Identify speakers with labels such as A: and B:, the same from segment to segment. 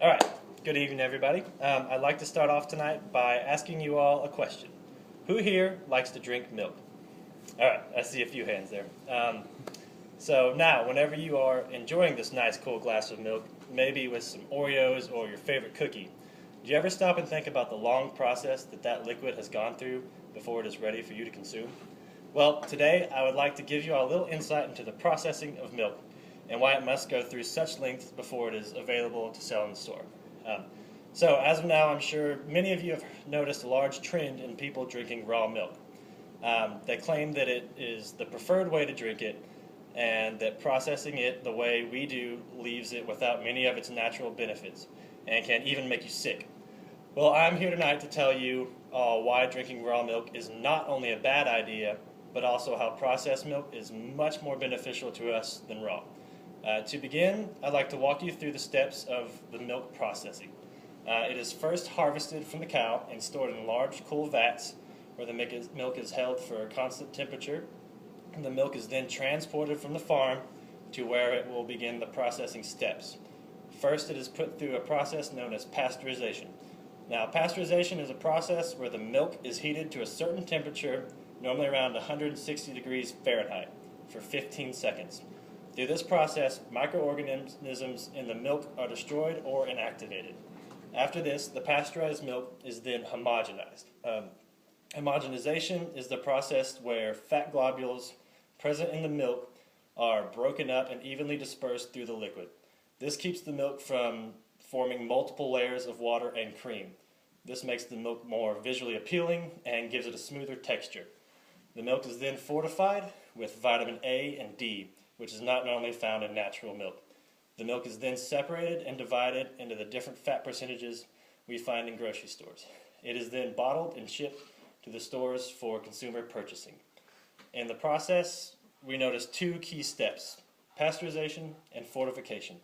A: All right, good evening, everybody. I'd like to start off tonight by asking you all a question. Who here likes to drink milk? All right, I see a few hands there. So now, whenever you are enjoying this nice cool glass of milk, maybe with some Oreos or your favorite cookie, do you ever stop and think about the long process that liquid has gone through before it is ready for you to consume? Well, today I would like to give you all a little insight into the processing of milk and why it must go through such lengths before it is available to sell in the store. So as of now, I'm sure many of you have noticed a large trend in people drinking raw milk. They claim that it is the preferred way to drink it, and that processing it the way we do leaves it without many of its natural benefits and can even make you sick. Well, I'm here tonight to tell you why drinking raw milk is not only a bad idea, but also how processed milk is much more beneficial to us than raw. To begin, I'd like to walk you through the steps of the milk processing. It is first harvested from the cow and stored in large, cool vats where the milk is held for a constant temperature. And the milk is then transported from the farm to where it will begin the processing steps. First, it is put through a process known as pasteurization. Now, pasteurization is a process where the milk is heated to a certain temperature, normally around 160 degrees Fahrenheit, for 15 seconds. Through this process, microorganisms in the milk are destroyed or inactivated. After this, the pasteurized milk is then homogenized. Homogenization is the process where fat globules present in the milk are broken up and evenly dispersed through the liquid. This keeps the milk from forming multiple layers of water and cream. This makes the milk more visually appealing and gives it a smoother texture. The milk is then fortified with vitamin A and D, which is not normally found in natural milk. The milk is then separated and divided into the different fat percentages we find in grocery stores. It is then bottled and shipped to the stores for consumer purchasing. In the process, we notice two key steps: pasteurization and fortification.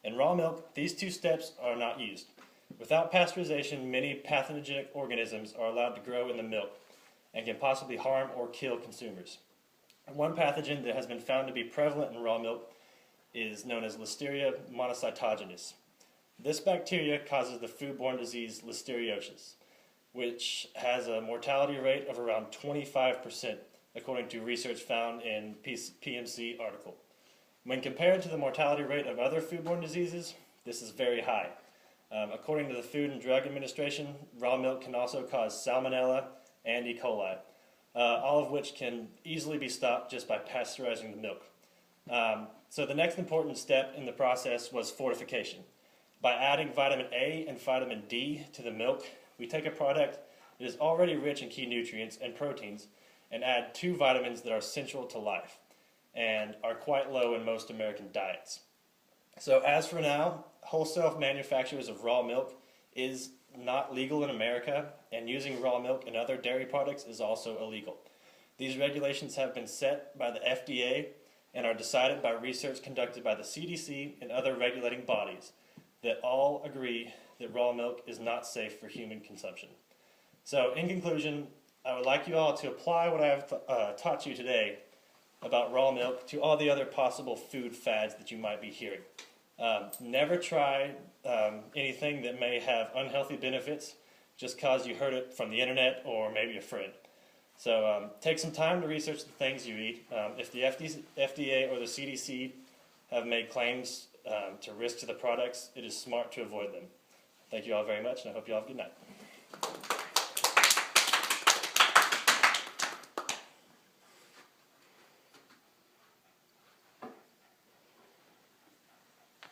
A: In raw milk, these two steps are not used. Without pasteurization, many pathogenic organisms are allowed to grow in the milk and can possibly harm or kill consumers. One pathogen that has been found to be prevalent in raw milk is known as Listeria monocytogenes. This bacteria causes the foodborne disease listeriosis, which has a mortality rate of around 25%, according to research found in PMC article. When compared to the mortality rate of other foodborne diseases, this is very high. According to the Food and Drug Administration, raw milk can also cause salmonella and E. coli, all of which can easily be stopped just by pasteurizing the milk. So the next important step in the process was fortification. By adding vitamin A and vitamin D to the milk, we take a product that is already rich in key nutrients and proteins and add two vitamins that are central to life and are quite low in most American diets. So as for now, wholesale manufacturers of raw milk is not legal in America, and using raw milk and other dairy products is also illegal. These regulations have been set by the FDA and are decided by research conducted by the CDC and other regulating bodies that all agree that raw milk is not safe for human consumption. So in conclusion, I would like you all to apply what I have taught you today about raw milk to all the other possible food fads that you might be hearing. Never try anything that may have unhealthy benefits just because you heard it from the internet or maybe a friend. So take some time to research the things you eat. If the FDA or the CDC have made claims to risk to the products, it is smart to avoid them. Thank you all very much, and I hope you all have a good night.